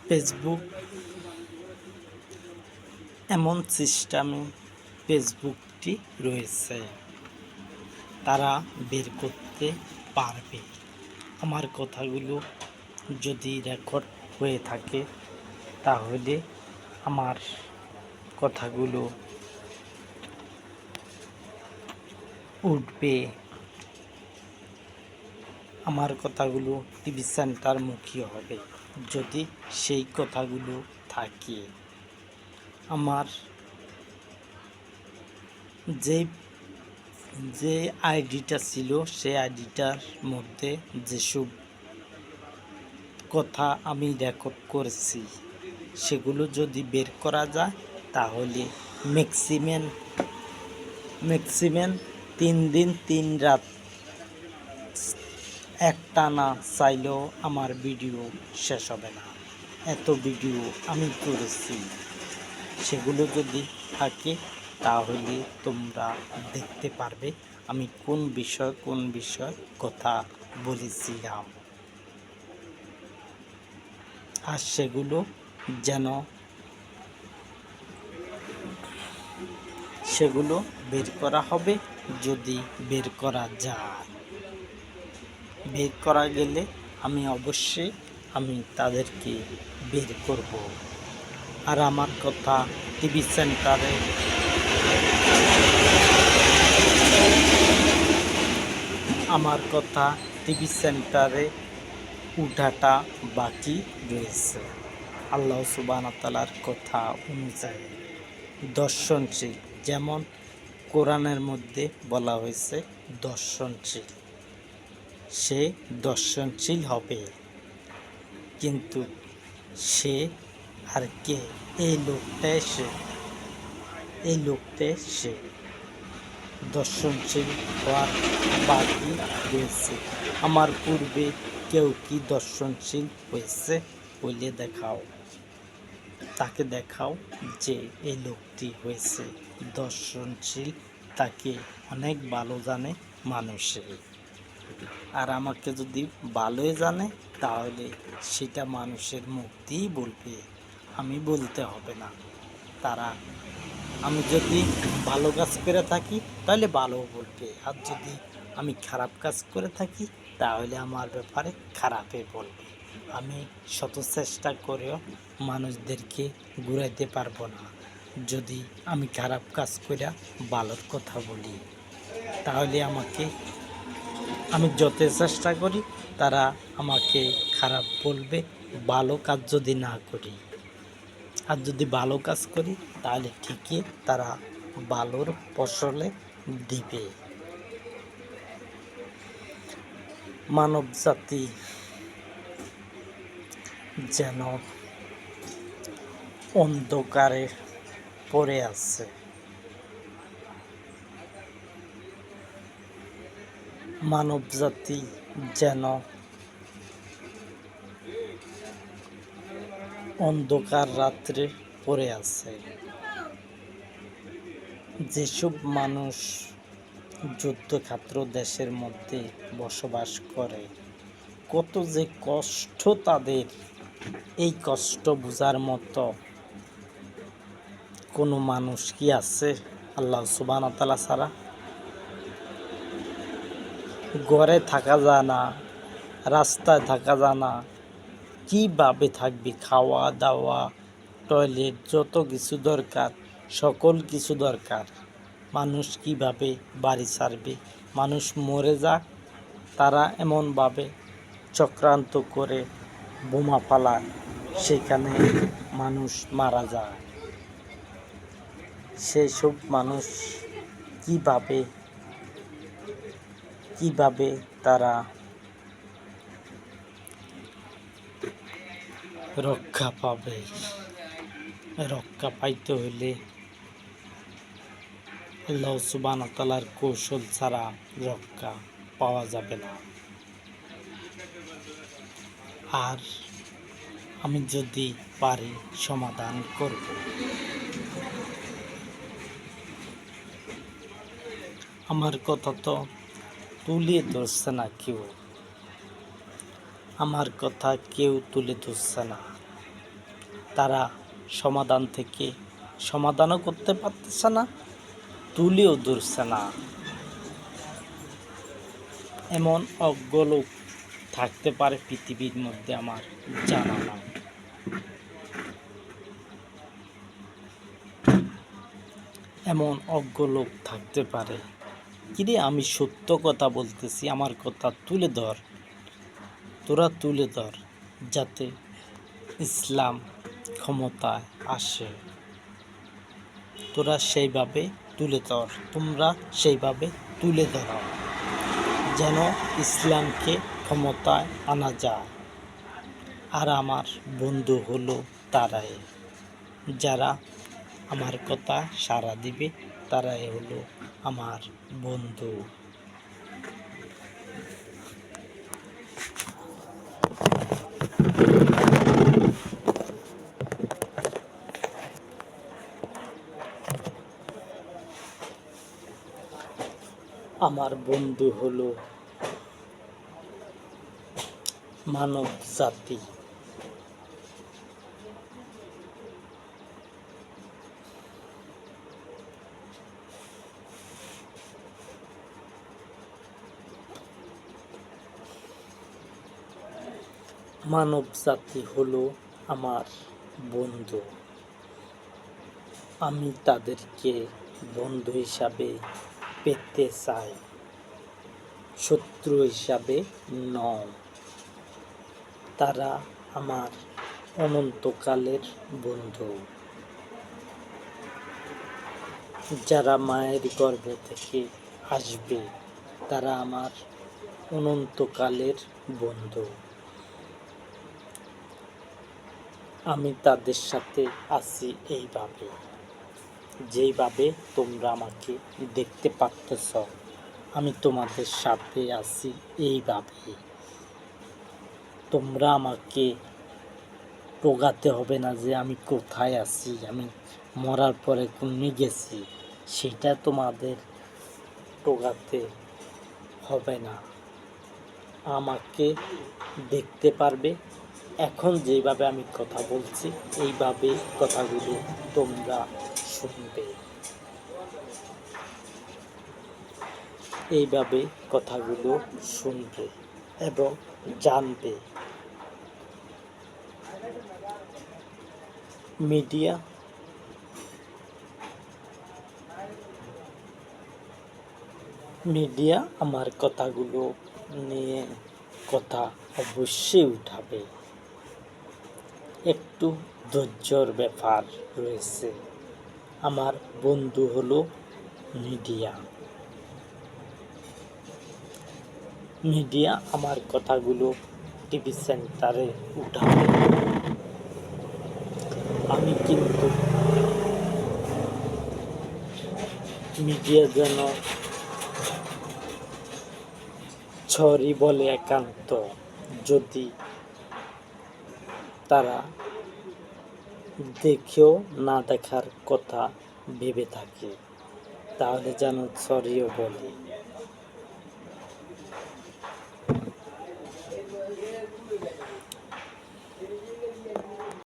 Facebook এমন সিস্টেমে ফেসবুকটি রয়েছে, তারা বের করতে পারবে। আমার কথাগুলো যদি রেকর্ড হয়ে থাকে তাহলে আমার কথাগুলো উঠবে। আমার কথাগুলো টিভি সেন্টার মুখী হবে যদি সেই কথাগুলো থাকে। আমার যে আইডিটা ছিল সেই আইডিটার মধ্যে যেসব কথা আমি রেকর্ড করেছি সেগুলো যদি বের করা যায় তাহলে ম্যাক্সিমাম 3 দিন 3 রাত একটানা চাইলেও আমার ভিডিও শেষ হবে না। এত ভিডিও আমি করেছি, সেগুলো যদি থাকে তাহলে তোমরা দেখতে পারবে আমি কোন বিষয় কথা বলেছিলাম। আর সেগুলো বের করা হবে যদি বের করা যায়। বের করা গেলে আমি অবশ্যই তাদেরকে বের করব। আর আমার কথা টিভি সেন্টারে উঠাটা বাকি রয়েছে। আল্লাহ সুবহানাহু ওয়া তাআলার কথা অনুযায়ী দর্শনশীল, যেমন কোরআনের মধ্যে বলা হয়েছে দর্শনশীল, সে দর্শনশীল হবে। কিন্তু সে আর কে? এই লোকটা সে দর্শনশীল হওয়ার বাকি রয়েছে। আমার পূর্বে কেউ কি দর্শনশীল হয়েছে বলে দেখাও, তাকে দেখাও যে এই লোকটি হয়েছে দর্শনশীল, তাকে অনেক ভালো জানে মানুষে। আর আমাকে যদি ভালোই জানে তাহলে সেটা মানুষের মুখ দিয়েই বলবে, আমি বলতে হবে না। আমি যদি ভালো কাজ করে থাকি তাহলে ভালো বলবে, আর যদি আমি খারাপ কাজ করে থাকি তাহলে আমার ব্যাপারে খারাপই বলবে। আমি শত চেষ্টা করেও মানুষদেরকে ঘুরাইতে পারবো না। যদি আমি খারাপ কাজ করে ভালোর কথা বলি তাহলে আমি যত চেষ্টা করি তারা আমাকে খারাপ বলবে, ভালো কাজ যদি না করি। আর যদি ভালো কাজ করি তাহলে ঠিকই তারা ভালোর ফসলে দিবে। মানব জাতি যেন অন্ধকারে পড়ে আছে। মানব জাতি যেন অন্ধকার রাত্রে পড়ে আছে। যেসব মানুষ যুদ্ধক্ষেত্র দেশের মধ্যে বসবাস করে, কত যে কষ্ট তাদের, এই কষ্ট বোঝার মতো কোনো মানুষ কি আছে আল্লাহ সুবহানাহু ওয়া তাআলা ছাড়া? ঘরে থাকা যায় না, রাস্তায় থাকা যায় না, কীভাবে থাকবে? খাওয়া দাওয়া, টয়লেট, যত কিছু দরকার সকল কিছু দরকার। মানুষ কিভাবে বাড়ি ছাড়বে? মানুষ মরে যাক, তারা এমনভাবে চক্রান্ত করে বোমা ফালায়, সেখানে মানুষ মারা যায়। সেই সব মানুষ কিভাবে তারা রক্ষা পাবে? রক্ষা পাইতে হলে আল্লাহ সুবহানাহু ওয়া তাআলার কৌশল ছাড়া রক্ষা পাওয়া যাবে না। আর আমি যদি পারি সমাধান করব। আমার কথা তো তুলে ধরছে না কেউ, আমার কথা কেউ তুলে ধরছে না। তারা সমাধান থেকে সমাধানও করতে পারতেছে না, তুলেও ধরছে না। এমন অজ্ঞ লোক থাকতে পারে পৃথিবীর মধ্যে, আমার জানা নাই। এমন অজ্ঞ লোক থাকতে পারে। কিরে, আমি সত্য কথা বলতেছি, আমার কথা তুলে ধর, তোরা তুলে ধর, যাতে ইসলাম ক্ষমতায় আসে। তোরা সেইভাবে তুলে ধর, তোমরা সেইভাবে তুলে ধরো, যেন ইসলামকে ক্ষমতায় আনা যায়। আর আমার বন্ধু হলো তারাই, যারা আমার কথা সাড়া দিবে, তারাই হলো আমার বন্ধু। আমার বন্ধু হলো মানব জাতি। মানব জাতি হলো আমার বন্ধু। আমি তাদেরকে বন্ধু হিসাবে পেতে চাই, শত্রু হিসাবে নয়। তারা আমার অনন্তকালের বন্ধু। যারা মায়ের গর্ভ থেকে আসবে, তারা আমার অনন্তকালের বন্ধু। আমি তাদের সাথে আছি এইভাবে, যেইভাবে তোমরা আমাকে দেখতে পারতেছ। আমি তোমাদের সাথে আছি এইভাবে। তোমরা আমাকে টোকাতে হবে না যে আমি কোথায় আছি, আমি মরার পরে কোনে গেছি, সেটা তোমাদের টোকাতে হবে না। আমাকে দেখতে পারবে। এখন যেভাবে আমি কথা বলছি, এইভাবে কথাগুলো তোমরা শুনবে, এইভাবে কথাগুলো শুনবে এবং জানবে। মিডিয়া আমার কথাগুলো নিয়ে কথা অবশ্যই উঠাবে। একটু ধৈর্যর ব্যাপার রয়েছে। আমার বন্ধু হলো মিডিয়া। মিডিয়া আমার কথাগুলো টিভি সেন্টারে উঠাবে। আমি কিন্তু মিডিয়া যেন ছড়ি বলে একান্ত, যদি তারা দেখেও না দেখার কথা ভেবে থাকে, তাহলে যেন ছড়িও বলে।